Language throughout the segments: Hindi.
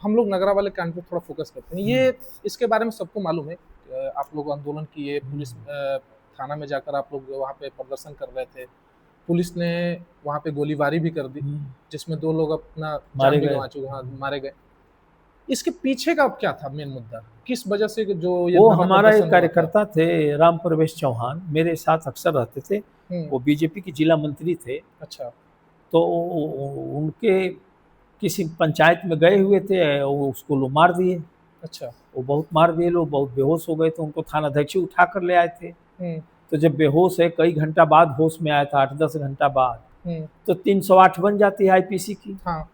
हम लोग नगरा वाले कांड पे थोड़ा फोकस करते हैं। ये इसके बारे में सबको मालूम है, आप लोग आंदोलन किए, पुलिस थाना में जाकर आप लोग वहाँ पे प्रदर्शन कर रहे थे, पुलिस ने वहाँ पे गोलीबारी भी कर दी, जिसमें 2 लोग अपना मारे जान भी गए। गँवा चुके, हाँ, मारे गए। इसके पीछे का क्या था मेन मुद्दा? किस वजह से जो ये वो धरना हमारा एक प्रदर्शन हुआ था? कार्यकर्ता थे, राम प्रवेश चौहान, मेरे साथ अक्सर रहते थे। हुँ, वो बीजेपी के जिला मंत्री थे। अच्छा, तो उनके किसी पंचायत में गए हुए थे, वो उसको लोग मार दिए। अच्छा। वो बहुत मार दिए, लोग बहुत बेहोश हो गए, तो उनको थानाध्यक्ष उठा कर ले आए थे। हुँ, तो जब बेहोश है, कई घंटा बाद होश में आया था, 8-10 घंटा बाद, हुँ, तो 308 बन जाती है आईपीसी की। हाँ,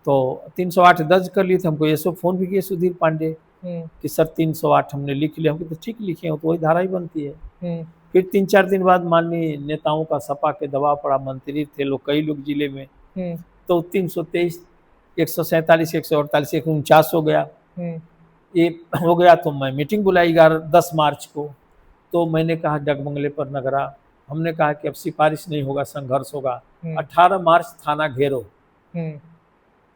तो 308 दर्ज कर लिए थे। हमको ये सब फ़ोन भी किए सुधीर पांडे हुँ, कि सर 308 हमने लिख लिया। हमको तो ठीक लिखे हो, तो वही धारा ही बनती है। हुँ, फिर 3-4 दिन बाद माननीय नेताओं का सपा के दबाव पड़ा, मंत्री थे लोग, कई लोग जिले में, हुँ, तो 323, 147, 148, 149 हो गया। हुँ, ये हो गया तो मैं मीटिंग बुलाई 10 मार्च को। तो मैंने कहा डगमंगले पर नगरा, हमने कहा कि अब सिफारिश नहीं होगा, संघर्ष होगा। हुँ, 18 मार्च थाना घेरो। हुँ,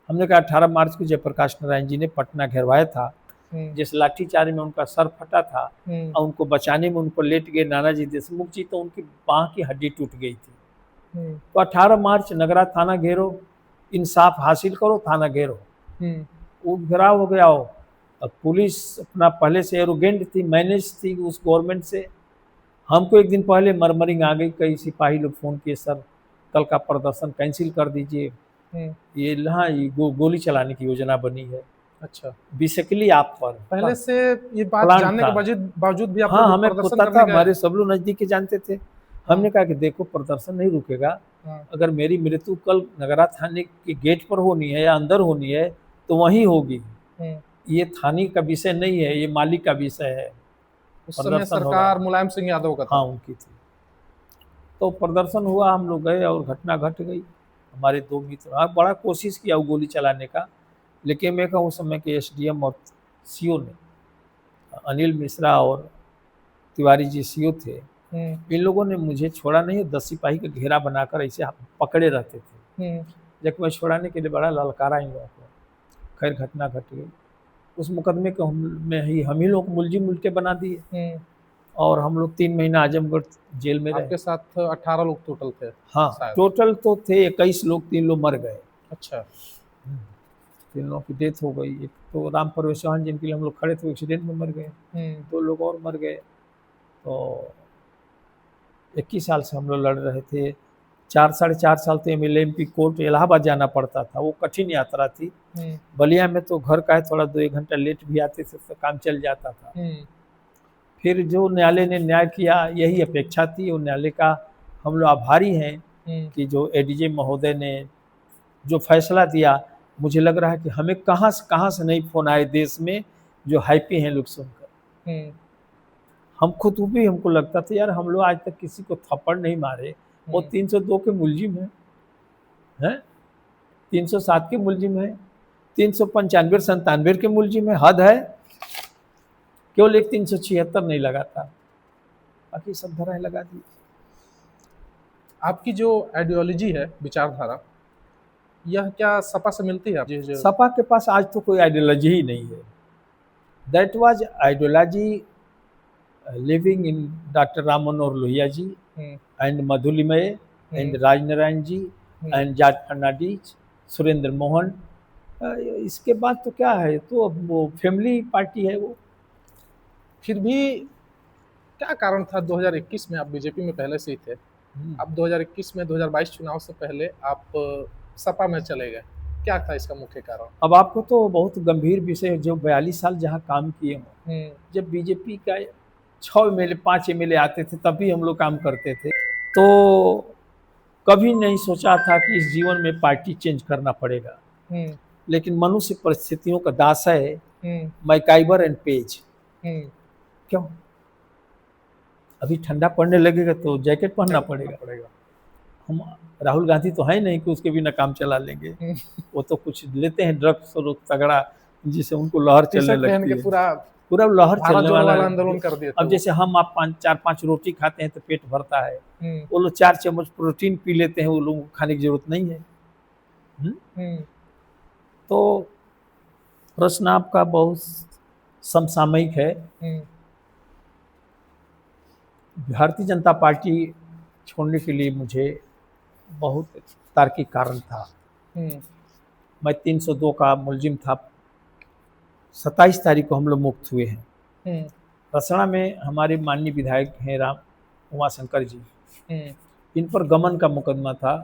हमने कहा 18 मार्च को जयप्रकाश नारायण जी ने पटना घेरवाया था, हुँ, जिस लाठीचार्ज में उनका सर फटा था, हुँ, और उनको बचाने में उनको लेट गए नानाजी देशमुख जी, तो उनकी बांह की हड्डी टूट गई थी। हुँ, तो 18 मार्च नगरा थाना घेरो, इंसाफ हासिल करो, थाना घेरो। हुँ, वो घेराव हो गया हो। अब पुलिस अपना पहले से एरोगेंट थी, मैनेज थी उस गवर्नमेंट से। हमको एक दिन पहले मरमरिंग आ गई, कई सिपाही लोग फ़ोन किए, सर कल का प्रदर्शन कैंसिल कर दीजिए, हुँ, ये हाँ ये गोली चलाने की योजना बनी है, अच्छा। बेसिकली आप पर पहले से ये बात प्लान जानने था। के बावजूद भी आप हाँ, लोग हमें प्रदर्शन पता था, करने गए? हमारे सब लोग नज़दीकी जानते थे। हाँ, हमने कहा कि देखो प्रदर्शन नहीं रुकेगा, हाँ, अगर मेरी मृत्यु कल नगरा थाने के गेट पर होनी है या अंदर होनी है तो वहीं होगी। हुँ। ये थाने का विषय नहीं है, ये मालिक का विषय है। उस समय प्रदर्शन होगा। सरकार मुलायम सिंह यादव का हाँ, था। उनकी थी। तो प्रदर्शन हुआ, हम लोग गए और घटना घट गई। हमारे 2 मित्र, हाँ, बड़ा कोशिश किया वो गोली चलाने का, लेकिन मैं कहूँ उस समय के एसडीएम और सीओ ने, अनिल मिश्रा और तिवारी जी सीओ थे, हुँ, इन लोगों ने मुझे छोड़ा नहीं। 10 सिपाही का घेरा बनाकर ऐसे पकड़े रहते थे। हुँ, जबकि मैं छुड़ाने के लिए बड़ा ललकारा इन लोगों को। खैर घटना घट गई। उस मुकदमे को हम ही लोग मुलजिम उल्टे बना दिए, हुँ। और हम लोग 3 महीना आजमगढ़ जेल में रहे। आपके साथ 18 लोग टोटल थे हाँ, शायद। टोटल तो थे 21 लोग, 3 लोग मर गए। अच्छा। 3 लोगों की डेथ हो गई। एक तो राम परवेश चौहान जिनके लिए हम लोग खड़े थे, एक्सीडेंट में मर गए। हुँ, 2 लोग और मर गए। तो 21 साल से हम लोग लड़ रहे थे। 4 साढ़े 4 साल तो एमएलए-एमपी कोर्ट इलाहाबाद जाना पड़ता था, वो कठिन यात्रा थी। हुँ, बलिया में तो घर का है, थोड़ा 2-1 घंटा लेट भी आते थे तो काम चल जाता था। हुँ, फिर जो न्यायालय ने न्याय किया, यही अपेक्षा थी, और न्यायालय का हम लोग आभारी हैं हुँ, कि जो एडीजे महोदय ने जो फैसला दिया, मुझे लग रहा है कि हमें कहाँ से नहीं फ़ोन आए देश में, जो हैप्पी हैं लोग सुनकर। हुँ, हम खुद भी, हमको लगता था यार हम लोग आज तक किसी को थप्पड़ नहीं मारे, वो हुँ। 302 के मुलजिम हैं, 307 के मुलजिम हैं, 395-97 के मुलजिम हैं, हद है। केवल एक 376 नहीं लगा था, बाकी सब धाराएँ लगा दी। आपकी जो आइडियोलॉजी है, विचारधारा, यह क्या सपा से मिलती है? जी, जो सपा के पास आज तो कोई आइडियोलॉजी ही नहीं है। That was ideology living in doctor Ram Manohar Lohia ji hmm, and Madhu Limaye and hmm, Rajnarayan ji hmm. And George Fernandes, Surendra Mohan. इसके बाद तो क्या है, तो अब वो फैमिली पार्टी है वो। फिर भी क्या कारण था 2021 में आप बीजेपी में पहले से ही थे। अब 2021 में 2022 चुनाव से पहले आप सपा में चले गए। क्या था इसका मुख्य कारण? अब आपको तो बहुत गंभीर विषय है, जो 42 साल जहाँ काम किए हों, हुँ, जब बीजेपी का 6 एमएलए 5 एमएलए आते थे तब भी हम लोग काम करते थे। तो कभी नहीं सोचा था कि इस जीवन में पार्टी चेंज करना पड़ेगा। हुँ, लेकिन मनुष्य परिस्थितियों का दास है, हुँ, मैकाइवर एंड पेज। हुँ। क्यों? अभी ठंडा पड़ने लगेगा तो जैकेट पहनना जैकेट पहनना पड़ेगा। पड़ेगा। हम राहुल गांधी तो है नहीं कि उसके बिना काम चला लेंगे। हुँ, वो तो कुछ लेते हैं ड्रग्स और तगड़ा, जिससे उनको लहर चलने टी-शर्ट पहन लगती के है। पूरा पूरा लहर भारत चलने जोड़ो वाला वाला है। आंदोलन कर दिए थे अब वो। जैसे हम आप 4-5 रोटी खाते हैं तो पेट भरता है, हुँ, वो लोग 4 चम्मच प्रोटीन पी लेते हैं, वो लोगों को खाने की जरूरत नहीं है। हम्म? हुँ, तो प्रश्न आपका बहुत समसामयिक है। हम्म, भारतीय जनता पार्टी छोड़ने के लिए मुझे बहुत तार्किक कारण था। हम्म, मैं 302 का मुलजिम था। 27 तारीख को हम लोग मुक्त हुए हैं। हम्म, रसना में हमारे माननीय विधायक हैं राम उमाशंकर जी, हम्म, इन पर गमन का मुकदमा था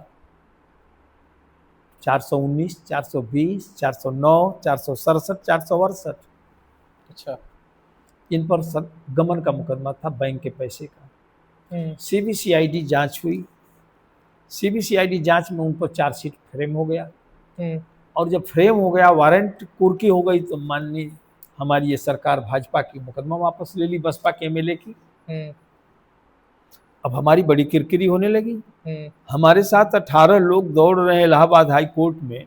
419, 420, 409, 467, 468। अच्छा। इन पर गमन का मुकदमा था बैंक के पैसे का। हम्म, सीबीसीआईडी जांच हुई। सीबीसीआईडी जांच में उन पर चार्जशीट फ्रेम हो गया, हम्म, और जब फ्रेम हो गया, वारंट कुर्की हो गई, तो माननीय हमारी ये सरकार भाजपा की मुकदमा वापस ले ली, बसपा के एमएलए की। हम्म, अब हमारी बड़ी किरकिरी होने लगी। हम्म, हमारे साथ 18 लोग दौड़ रहे हैं इलाहाबाद हाई कोर्ट में,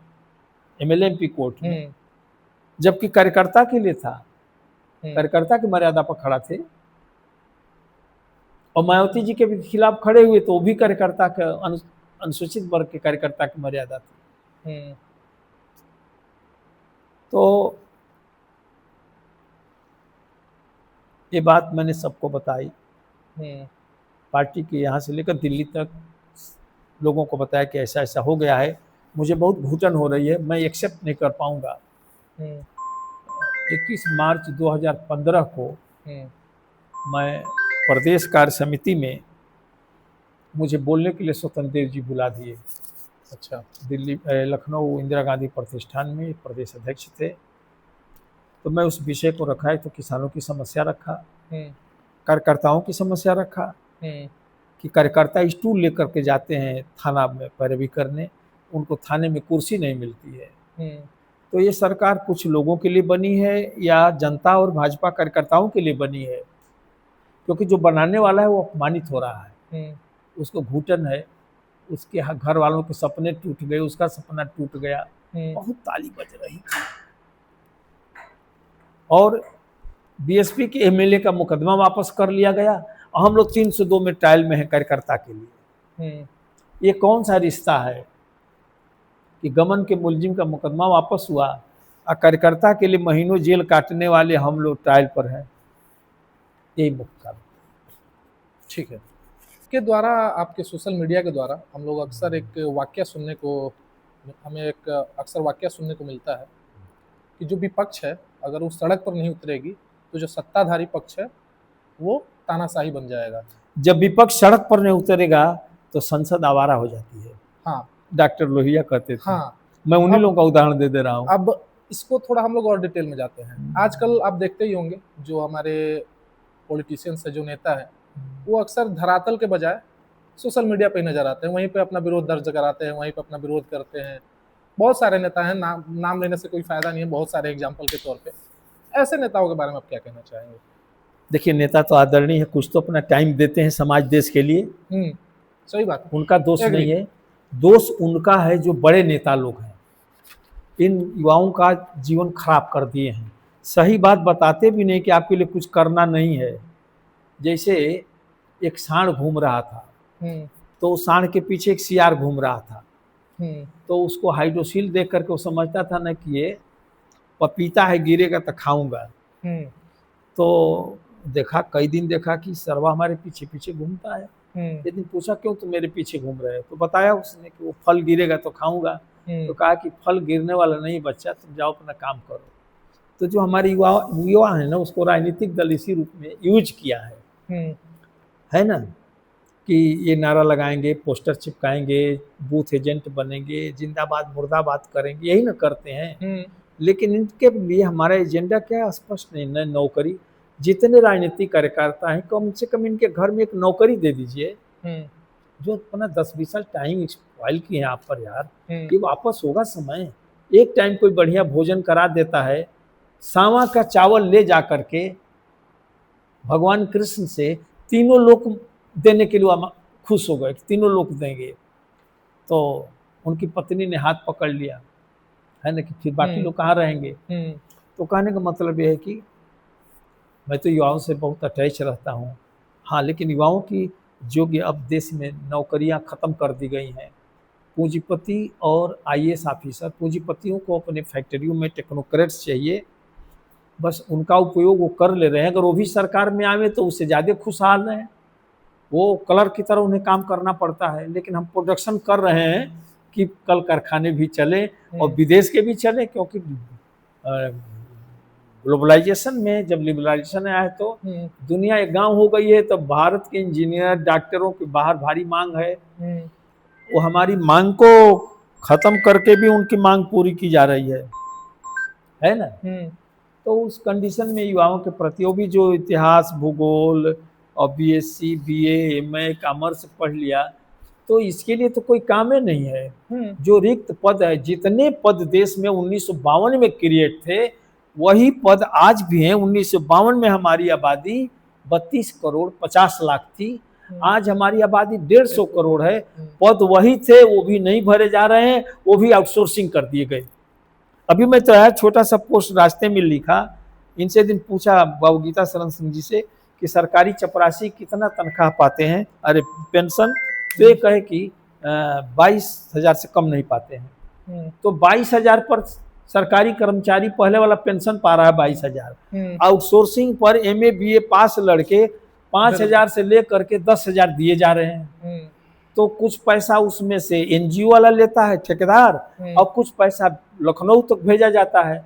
एमएलएमपी कोर्ट में, हम्म, जबकि कार्यकर्ता के लिए था, हम्म, कार्यकर्ता की मर्यादा पर खड़ा थे। और मायावती जी के भी खिलाफ खड़े हुए तो वो भी कार्यकर्ता का अनुसूचित वर्ग के कार्यकर्ता की मर्यादा थी। हम्म, तो ये बात मैंने सबको बताई, हम्म, पार्टी के यहाँ से लेकर दिल्ली तक लोगों को बताया कि ऐसा ऐसा हो गया है, मुझे बहुत घुटन हो रही है, मैं एक्सेप्ट नहीं कर पाऊंगा। हम्म, 21 मार्च 2015 को हम्म, मैं प्रदेश कार्य समिति में, मुझे बोलने के लिए स्वतंत्र देव जी बुला दिए। अच्छा। दिल्ली लखनऊ इंदिरा गांधी प्रतिष्ठान में प्रदेश अध्यक्ष थे। तो मैं उस विषय को रखा है, तो किसानों की समस्या रखा, हम्म, कार्यकर्ताओं की समस्या रखा, हम्म, कि कार्यकर्ता स्टूल लेकर के जाते हैं थाना में पैरवी करने, उनको थाने में कुर्सी नहीं मिलती है। हम्म, तो ये सरकार कुछ लोगों के लिए बनी है या जनता और भाजपा कार्यकर्ताओं के लिए बनी है? क्योंकि जो बनाने वाला है वो अपमानित हो रहा है, हम्म, उसको घुटन है, उसके घर वालों के सपने टूट गए, उसका सपना टूट गया। हम्म, बहुत ताली बज रही थी। और बीएसपी के एमएलए का मुकदमा वापस कर लिया गया, और हम लोग 302 में ट्रायल में है कार्यकर्ता के लिए। हम्म, ये कौन सा रिश्ता है कि गमन के मुलजिम का मुकदमा वापस हुआ और कार्यकर्ता के लिए महीनों जेल काटने वाले हम लोग ट्रायल पर हैं? यही मुख्य कारण। ठीक है। के द्वारा, आपके सोशल मीडिया के द्वारा हम लोग अक्सर एक वाक्य सुनने को, हमें एक अक्सर वाक्य सुनने को मिलता है कि जो विपक्ष है अगर वो सड़क पर नहीं उतरेगी तो जो सत्ताधारी पक्ष है वो तानाशाही बन जाएगा। जब विपक्ष सड़क पर नहीं उतरेगा तो संसद आवारा हो जाती है, हाँ, डॉक्टर लोहिया कहते थे। हाँ। मैं उन्हीं अब लोगों का उदाहरण दे रहा हूँ। अब इसको थोड़ा हम लोग और डिटेल में जाते हैं। आजकल आप देखते ही होंगे जो हमारे पॉलिटिशियंस है, जो नेता है, वो अक्सर धरातल के बजाय सोशल मीडिया पे ही नजर आते हैं, वहीं पे अपना विरोध दर्ज कराते हैं, वहीं पे अपना विरोध करते हैं। बहुत सारे नेता हैं, नाम लेने से कोई फायदा नहीं है, बहुत सारे एग्जाम्पल के तौर पे। ऐसे नेताओं के बारे में आप क्या कहना चाहेंगे? देखिए, नेता तो आदरणीय है, कुछ तो अपना टाइम देते हैं समाज देश के लिए, सही बात है, उनका दोष एग्री। नहीं है। दोष उनका है जो बड़े नेता लोग हैं, इन युवाओं का जीवन खराब कर दिए हैं। सही बात बताते भी नहीं कि आपके लिए कुछ करना नहीं है। जैसे एक सांड घूम रहा था, तो उस सांड के पीछे एक सियार घूम रहा था, तो उसको हाइड्रोसील देख करके वो समझता था ना कि ये पपीता है, गिरेगा तो खाऊंगा। तो देखा, कई दिन देखा कि सरवा हमारे पीछे पीछे घूमता है। एक दिन पूछा क्यों तुम मेरे पीछे घूम रहे हो, तो बताया उसने कि वो फल गिरेगा तो खाऊंगा। तो कहा कि फल गिरने वाला नहीं बच्चा, तुम जाओ अपना काम करो। तो जो हमारे युवा है ना, उसको राजनीतिक दल इसी रूप में यूज किया है ना, कि ये नारा लगाएंगे, पोस्टर चिपकाएंगे, बूथ एजेंट बनेंगे, जिंदाबाद मुर्दाबाद करेंगे, यही ना करते हैं। लेकिन इनके लिए हमारा एजेंडा क्या है, स्पष्ट नहीं। न नौकरी, जितने राजनीतिक कार्यकर्ता हैं कम से कम इनके घर में एक नौकरी दे दीजिए। जो अपना 10-20 साल टाइम एक्सपाइल किए हैं आप पर यार, ये वापस होगा समय। एक टाइम कोई बढ़िया भोजन करा देता है, सावा का चावल ले जा करके भगवान कृष्ण से तीनों लोक देने के लिए खुश हो गए, तीनों लोक देंगे। तो उनकी पत्नी ने हाथ पकड़ लिया है ना, कि फिर बाकी लोग कहाँ रहेंगे। तो कहने का मतलब यह है कि मैं तो युवाओं से बहुत अटैच रहता हूँ, हाँ, लेकिन युवाओं की जो कि अब देश में नौकरियां खत्म कर दी गई हैं, पूंजीपति और आईएएस ऑफिसर, पूंजीपतियों को अपने फैक्ट्रियों में टेक्नोक्रेट्स चाहिए, बस उनका उपयोग वो कर ले रहे हैं। अगर वो भी सरकार में आवे तो उससे ज़्यादा खुशहाल हैं। वो क्लर्क की तरह उन्हें काम करना पड़ता है, लेकिन हम प्रोडक्शन कर रहे हैं कि कल कारखाने भी चले और विदेश के भी चले, क्योंकि ग्लोबलाइजेशन में जब लिबरलाइजेशन आया तो दुनिया एक गांव हो गई है। तो भारत के इंजीनियर डॉक्टरों की बाहर भारी मांग है, वो हमारी मांग को खत्म करके भी उनकी मांग पूरी की जा रही है ना। तो उस कंडीशन में युवाओं के प्रति वो भी जो इतिहास भूगोल और बीएससी बीए एमए कॉमर्स पढ़ लिया, तो इसके लिए तो कोई काम ही नहीं है। जो रिक्त पद है, जितने पद देश में 1952 में क्रिएट थे वही पद आज भी हैं। 1952 में हमारी आबादी 32 करोड़ 50 लाख थी, आज हमारी आबादी 150 करोड़ है। पद वही थे, वो भी नहीं भरे जा रहे हैं, वो भी आउटसोर्सिंग कर दिए गए। अभी मैं तो यार छोटा सा पोस्ट रास्ते में लिखा, इनसे दिन पूछा बाबू गीता शरण सिंह जी से कि सरकारी चपरासी कितना तनख्वाह पाते हैं, अरे पेंशन, तो ये कहे कि 22,000 से कम नहीं पाते हैं। तो 22,000 पर सरकारी कर्मचारी पहले वाला पेंशन पा रहा है 22,000, आउटसोर्सिंग पर एमए बीए पास लड़के 5,000 से लेकर के 10,000 दिए जा रहे हैं। तो कुछ पैसा उसमें से एनजीओ वाला लेता है ठेकेदार, और कुछ पैसा लखनऊ तक भेजा जाता है।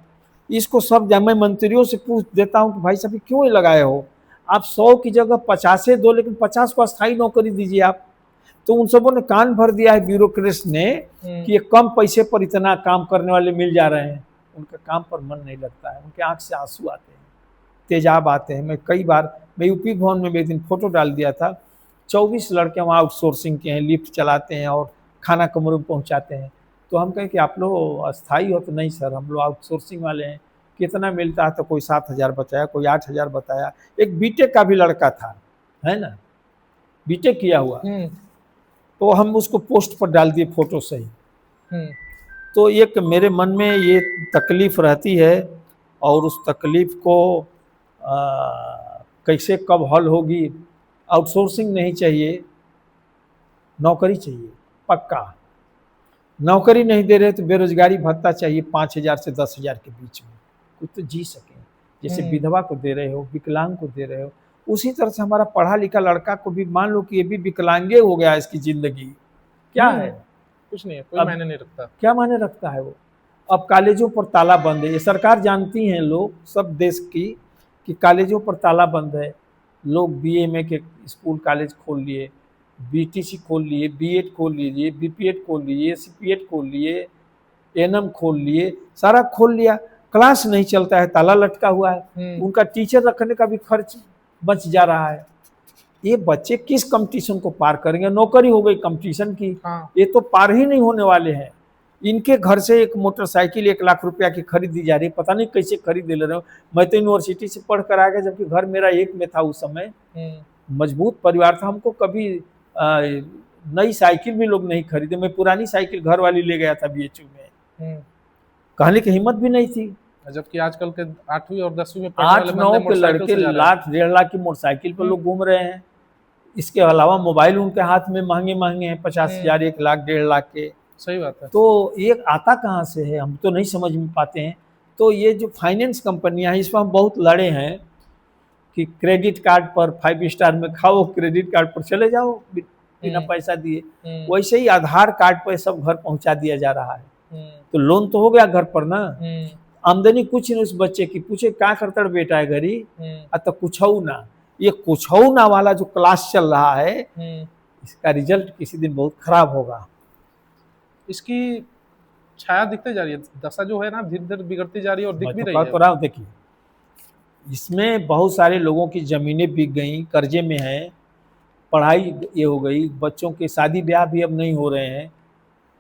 इसको सब मैं मंत्रियों से पूछ देता हूँ कि भाई साहब क्यों ही लगाए हो आप, 100 की जगह 50 दो, लेकिन 50 को अस्थायी नौकरी दीजिए आप। तो उन सबों ने कान भर दिया है ब्यूरोक्रेट्स ने कि ये कम पैसे पर इतना काम करने वाले मिल जा रहे हैं। उनका काम पर मन नहीं लगता है, उनके आंख से आंसू आते हैं, तेजाब आते हैं। मैं यूपी भवन में एक दिन फोटो डाल दिया था, 24 लड़के वहाँ आउटसोर्सिंग के हैं, लिफ्ट चलाते हैं और खाना कमरों में पहुँचाते हैं। तो हम कहें कि आप लोग अस्थाई हो, तो नहीं सर हम लोग आउटसोर्सिंग वाले हैं। कितना मिलता है, तो कोई 7,000 बताया, कोई 8,000 बताया। एक बीटेक का भी लड़का था, है ना, बीटेक किया हुआ, तो हम उसको पोस्ट पर डाल दिए फोटो से ही। तो एक मेरे मन में ये तकलीफ रहती है, और उस तकलीफ को कैसे कब हल होगी। आउटसोर्सिंग नहीं चाहिए, नौकरी चाहिए पक्का। नौकरी नहीं दे रहे तो बेरोजगारी भत्ता चाहिए 5,000 से 10,000 के बीच में, कुछ तो जी सके। जैसे विधवा को दे रहे हो, विकलांग को दे रहे हो, उसी तरह से हमारा पढ़ा लिखा लड़का को भी मान लो कि ये भी विकलांगे हो गया, इसकी जिंदगी क्या है, कुछ नहीं है, कोई मायने नहीं रखता। क्या मायने रखता है वो। अब कॉलेजों पर ताला बंद है, ये सरकार जानती हैं लोग सब देश की कि कॉलेजों पर ताला बंद है। लोग बीएमए के स्कूल कॉलेज खोल लिए, बीटीसी खोल लिए, बीएड खोल लीजिए, बीपीएड खोल लीजिए, सीपीएड खोल लिए, एनएम खोल लिए, सारा खोल लिया। क्लास नहीं चलता है, ताला लटका हुआ है। उनका टीचर रखने का भी खर्च बच जा रहा है। ये बच्चे किस कंपटीशन को पार करेंगे। नौकरी हो गई कंपटीशन की, ये तो पार ही नहीं होने वाले हैं। इनके घर से एक मोटरसाइकिल 1 लाख रुपया की खरीद दी जा रही है, पता नहीं कैसे खरीद ले रहे हो। मैं तो यूनिवर्सिटी से पढ़ कर आ गया, जबकि घर मेरा एक में था उस समय, मजबूत परिवार था। हमको कभी नई साइकिल भी लोग नहीं खरीदे। मैं पुरानी साइकिल घर वाली ले गया था बीएचयू में, कहने की हिम्मत भी नहीं थी। जबकि आजकल के 8वीं और 10वीं में 8-9 के लड़के लाख 1.5 लाख की मोटरसाइकिल पर लोग घूम रहे हैं। इसके अलावा मोबाइल उनके हाथ में महंगे महंगे हैं, 50,000 1 लाख 1.5 लाख के। सही बात है। तो ये आता कहाँ से है, हम तो नहीं समझ में पाते हैं। तो ये जो फाइनेंस कंपनियां हैं, इस पर हम बहुत लड़े हैं कि क्रेडिट कार्ड पर 5 स्टार में खाओ, क्रेडिट कार्ड पर चले जाओ बिना पैसा दिए। वैसे ही आधार कार्ड पर सब घर पहुंचा दिया जा रहा है। तो लोन तो हो गया घर पर ना, आमदनी कुछ नहीं उस बच्चे की। पूछे क्या करता बेटा है घरी, तो कुछ ना। ये कुछ ना वाला जो क्लास चल रहा है, इसका रिजल्ट किसी दिन बहुत खराब होगा। इसकी छाया दिखती जा रही है, दशा जो है ना धीरे धीरे बिगड़ती जा रही है और दिख भी रही है। तो रहा देखिए, इसमें बहुत सारे लोगों की जमीनें बिक गई, कर्जे में हैं, पढ़ाई ये हो गई, बच्चों के शादी ब्याह भी अब नहीं हो रहे हैं।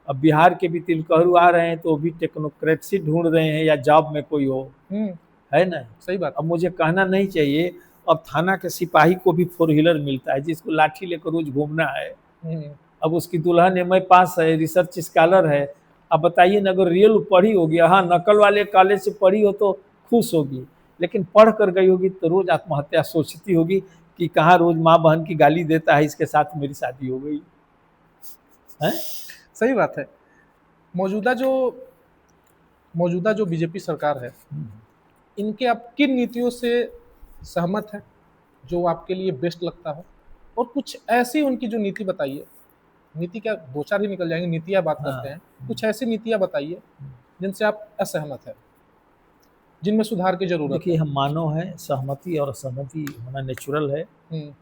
अब बिहार के भी तिलकहरू आ रहे हैं तो भी टेक्नोक्रेसी ढूंढ रहे हैं या जॉब में कोई हो, है ना। सही बात। अब मुझे कहना नहीं चाहिए, अब थाना के सिपाही को भी 4 व्हीलर मिलता है, जिसको लाठी लेकर रोज घूमना है। अब उसकी दुल्हन एमए पास है, रिसर्च स्कॉलर है। अब बताइए ना, अगर रियल पढ़ी होगी, हाँ नकल वाले कॉलेज से पढ़ी हो तो खुश होगी, लेकिन पढ़ कर गई होगी तो रोज आत्महत्या सोचती होगी कि कहाँ रोज माँ बहन की गाली देता है, इसके साथ मेरी शादी हो गई है। सही बात है। मौजूदा जो मौजूदा जो बीजेपी सरकार है, इनके आप किन नीतियों से सहमत हैं, जो आपके लिए बेस्ट लगता हो? और कुछ ऐसी उनकी जो नीति बताइए, नीति क्या 2-4 ही निकल जाएँगे, नीतियाँ बात करते हाँ। हैं। कुछ ऐसी नीतियाँ बताइए, जिनसे आप असहमत हैं, जिनमें सुधार की ज़रूरत देखिए, है? हम मानव हैं, सहमति और असहमति होना नेचुरल है। हुँ,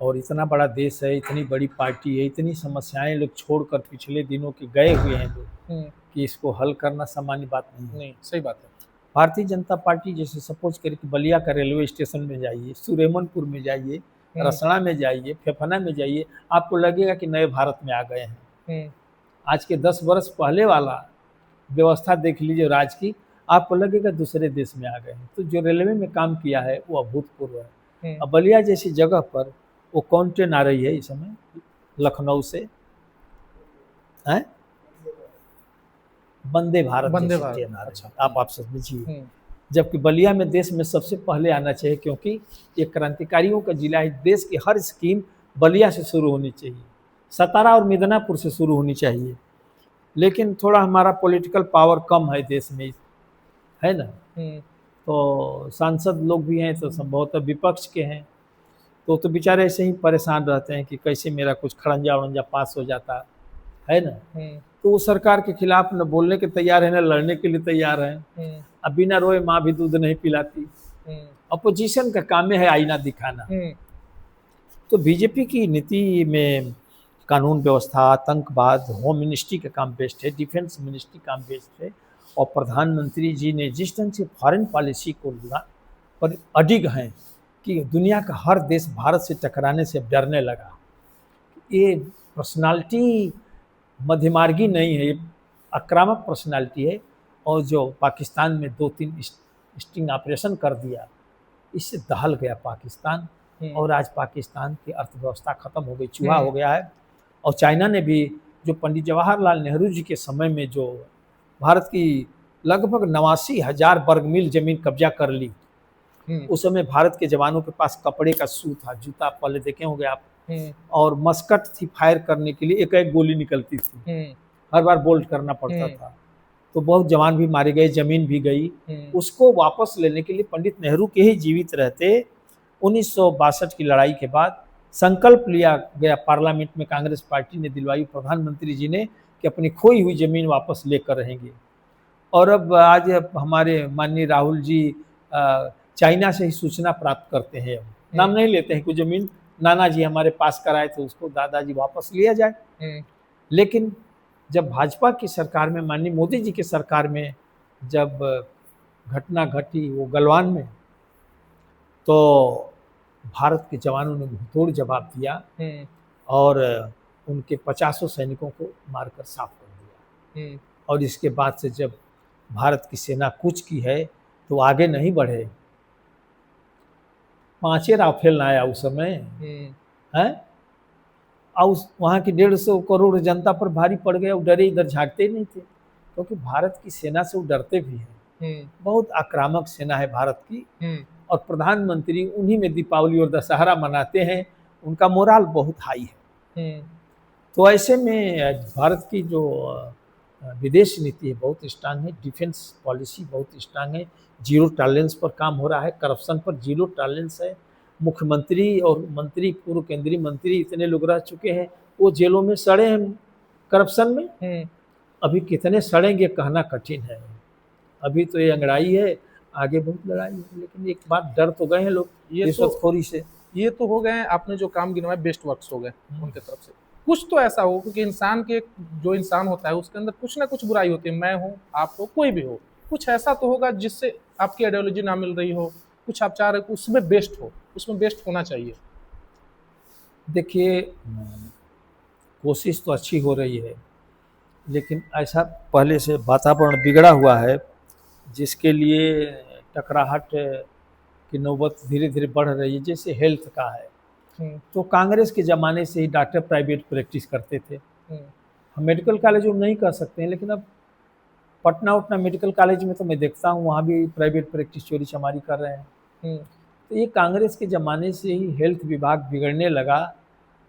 और इतना बड़ा देश है, इतनी बड़ी पार्टी है, इतनी समस्याएं लोग छोड़कर पिछले दिनों के गए हुए हैं लोग, हुँ, कि इसको हल करना सामान्य बात नहीं है। नहीं, सही बात है। भारतीय जनता पार्टी जैसे सपोज करिए कि बलिया का रेलवे स्टेशन में जाइए, सुरेमनपुर में जाइए, हुँ, रसड़ा में जाइए, फेफना में जाइए, आपको लगेगा कि नए भारत में आ गए हैं। हुँ, आज के 10 वर्ष पहले वाला व्यवस्था देख लीजिए राज्य की, आपको लगेगा दूसरे देश में आ गए हैं। तो जो रेलवे में काम किया है वो अभूतपूर्व है। हुँ, अब बलिया जैसी जगह पर वो कौन ट्रेन आ रही है इस समय लखनऊ से, हैं? वंदे भारत वंदे जैसी भारत, ट्रेन आ रही अच्छा। है, आप समझिए। हुँ, जबकि बलिया में देश में सबसे पहले आना चाहिए, क्योंकि ये क्रांतिकारियों का जिला है। देश की हर स्कीम बलिया से शुरू होनी चाहिए, सतारा और मिदनापुर से शुरू होनी चाहिए। लेकिन थोड़ा हमारा पॉलिटिकल पावर कम है देश में, है ना। हुँ, तो सांसद लोग भी हैं तो संभवतः विपक्ष के हैं, तो बेचारे ऐसे ही परेशान रहते हैं कि कैसे मेरा कुछ खड़ंजा उड़ंजा पास हो जाता, है ना। हुँ, तो वो सरकार के खिलाफ न बोलने के तैयार है, न लड़ने के लिए तैयार है। हुँ, अब बिना रोए माँ भी दूध नहीं पिलाती। हुँ, अपोजिशन का काम है आईना दिखाना। हुँ, तो बीजेपी की नीति में कानून व्यवस्था, आतंकवाद, होम मिनिस्ट्री का काम बेस्ट है, डिफेंस मिनिस्ट्री काम बेस्ट है। और प्रधानमंत्री जी ने जिस ढंग से फॉरेन पॉलिसी को पर अडिग हैं कि दुनिया का हर देश भारत से टकराने से डरने लगा। ये पर्सनालिटी मध्यमार्गी नहीं है, ये आक्रामक पर्सनालिटी है। और जो पाकिस्तान में 2-3 स्टिंग ऑपरेशन कर दिया, इससे दहल गया पाकिस्तान। हुँ, और आज पाकिस्तान की अर्थव्यवस्था खत्म हो गई, चूहा हुँ, हो गया है। और चाइना ने भी जो पंडित जवाहरलाल नेहरू जी के समय में जो भारत की लगभग 89,000 वर्ग मील जमीन कब्जा कर ली, हुँ, उस समय भारत के जवानों के पास कपड़े का शू था, जूता पहले देखे होंगे आप, हुँ, और मस्कट थी फायर करने के लिए, एक एक गोली निकलती थी, हुँ, हर बार बोल्ट करना पड़ता हुँ, था। तो बहुत जवान भी मारे गए, जमीन भी गई। हुँ, उसको वापस लेने के लिए पंडित नेहरू के ही जीवित रहते 1962 की लड़ाई के बाद संकल्प लिया गया, पार्लियामेंट में कांग्रेस पार्टी ने दिलवाई प्रधानमंत्री जी ने, कि अपनी खोई हुई जमीन वापस लेकर रहेंगे। और अब आज हमारे माननीय राहुल जी चाइना से ही सूचना प्राप्त करते हैं, अब नाम नहीं लेते हैं कि जमीन नाना जी हमारे पास कराए तो उसको दादाजी वापस लिया जाए। हुँ, लेकिन जब भाजपा की सरकार में, माननीय मोदी जी की सरकार में जब घटना घटी वो गलवान में, तो भारत के जवानों ने मुंहतोड़ जवाब दिया हुँ, और उनके 50 सैनिकों को मारकर साफ कर दिया। हुँ, और इसके बाद से जब भारत की सेना कूच की है तो आगे नहीं बढ़े। 5 राफेल ना आया उस समय, हुँ, हैं? और वहाँ की 150 करोड़ जनता पर भारी पड़ गया, वो डरे, इधर झाँकते ही नहीं थे, क्योंकि भारत की सेना से वो डरते भी हैं। हुँ, बहुत आक्रामक सेना है भारत की। हुँ, और प्रधानमंत्री उन्हीं में दीपावली और दशहरा मनाते हैं, उनका मोराल बहुत हाई है। हुँ, तो ऐसे में भारत की जो विदेश नीति है बहुत स्ट्रांग है, डिफेंस पॉलिसी बहुत स्ट्रांग है, जीरो टॉलरेंस पर काम हो रहा है, करप्शन पर जीरो टॉलरेंस है। मुख्यमंत्री और मंत्री, पूर्व केंद्रीय मंत्री इतने लोग रह चुके हैं, वो जेलों में सड़े हैं करप्शन में। हुँ, अभी कितने सड़ेंगे कहना कठिन है। अभी तो ये अंगड़ाई है, आगे बहुत लड़ाई है, लेकिन एक बात डर तो गए हैं लोग ये रिश्वतखोरी से। ये तो हो गए हैं, आपने जो काम गिनवाए बेस्ट वर्क्स हो गए उनके तरफ से। कुछ तो ऐसा हो, क्योंकि इंसान के जो इंसान होता है उसके अंदर कुछ ना कुछ बुराई होती है, मैं हूँ, आप हो, कोई भी हो। कुछ ऐसा तो होगा जिससे आपकी आइडियोलॉजी ना मिल रही हो, कुछ आप चाह रहे हो उसमें बेस्ट हो, उसमें बेस्ट होना चाहिए। देखिए, कोशिश तो अच्छी हो रही है, लेकिन ऐसा पहले से वातावरण बिगड़ा हुआ है जिसके लिए टकराहट की नौबत धीरे धीरे बढ़ रही है। जैसे हेल्थ का है, हुँ, तो कांग्रेस के ज़माने से ही डॉक्टर प्राइवेट प्रैक्टिस करते थे। हुँ, हम मेडिकल कॉलेज में नहीं कर सकते हैं, लेकिन अब पटना उटना मेडिकल कॉलेज में तो मैं देखता हूँ वहाँ भी प्राइवेट प्रैक्टिस चोरी चमारी कर रहे हैं। हुँ, तो ये कांग्रेस के ज़माने से ही हेल्थ विभाग बिगड़ने लगा।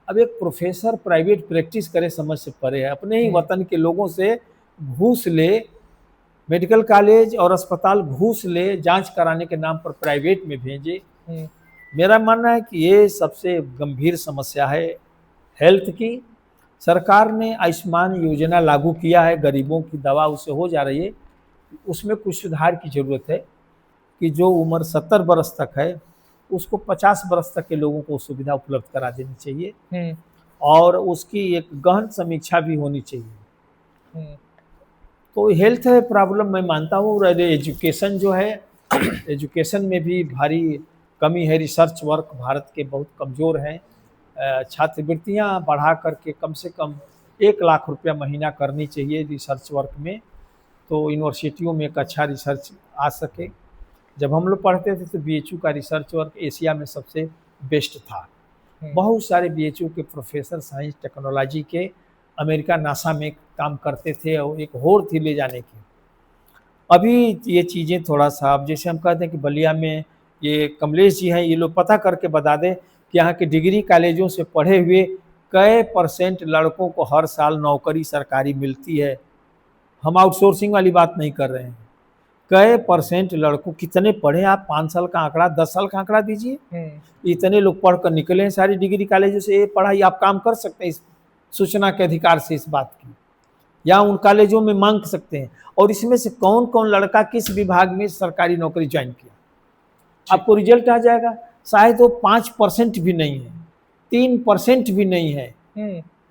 अब एक प्रोफेसर प्राइवेट प्रैक्टिस करे समझ से परे है, अपने ही वतन के लोगों से घूस ले, मेडिकल कॉलेज और अस्पताल घूस ले, जांच कराने के नाम पर प्राइवेट में भेजे। मेरा मानना है कि ये सबसे गंभीर समस्या है हेल्थ की। सरकार ने आयुष्मान योजना लागू किया है, गरीबों की दवा उससे हो जा रही है, उसमें कुछ सुधार की ज़रूरत है कि जो उम्र 70 बरस तक है उसको 50 बरस तक के लोगों को सुविधा उपलब्ध करा देनी चाहिए और उसकी एक गहन समीक्षा भी होनी चाहिए। तो हेल्थ प्रॉब्लम मैं मानता हूँ। एजुकेशन जो है, एजुकेशन में भी भारी कमी है, रिसर्च वर्क भारत के बहुत कमज़ोर हैं। छात्रवृत्तियाँ बढ़ा करके कम से कम 1 लाख रुपया महीना करनी चाहिए रिसर्च वर्क में, तो यूनिवर्सिटियों में एक अच्छा रिसर्च आ सके। जब हम लोग पढ़ते थे तो BHU का रिसर्च वर्क एशिया में सबसे बेस्ट था। बहुत सारे BHU के प्रोफेसर साइंस टेक्नोलॉजी के अमेरिका नासा में काम करते थे और एक होड़ थी ले जाने की। अभी ये चीज़ें थोड़ा सा, अब जैसे हम कहते हैं कि बलिया में ये कमलेश जी हैं, ये लोग पता करके बता दें कि यहाँ के डिग्री कॉलेजों से पढ़े हुए कई % लड़कों को हर साल नौकरी सरकारी मिलती है। हम आउटसोर्सिंग वाली बात नहीं कर रहे हैं। कई % लड़कों, कितने पढ़े आप, 5 साल का आंकड़ा, 10 साल का आंकड़ा दीजिए। इतने लोग पढ़ कर निकले हैं सारी डिग्री कॉलेजों से। ये पढ़ाई आप काम कर सकते हैं इस सूचना के अधिकार से इस बात की, या उन कॉलेजों में मांग सकते हैं। और इसमें से कौन कौन लड़का किस विभाग में सरकारी नौकरी ज्वाइन किया, आपको रिजल्ट आ जाएगा। शायद वो 5% भी नहीं है, 3% भी नहीं है।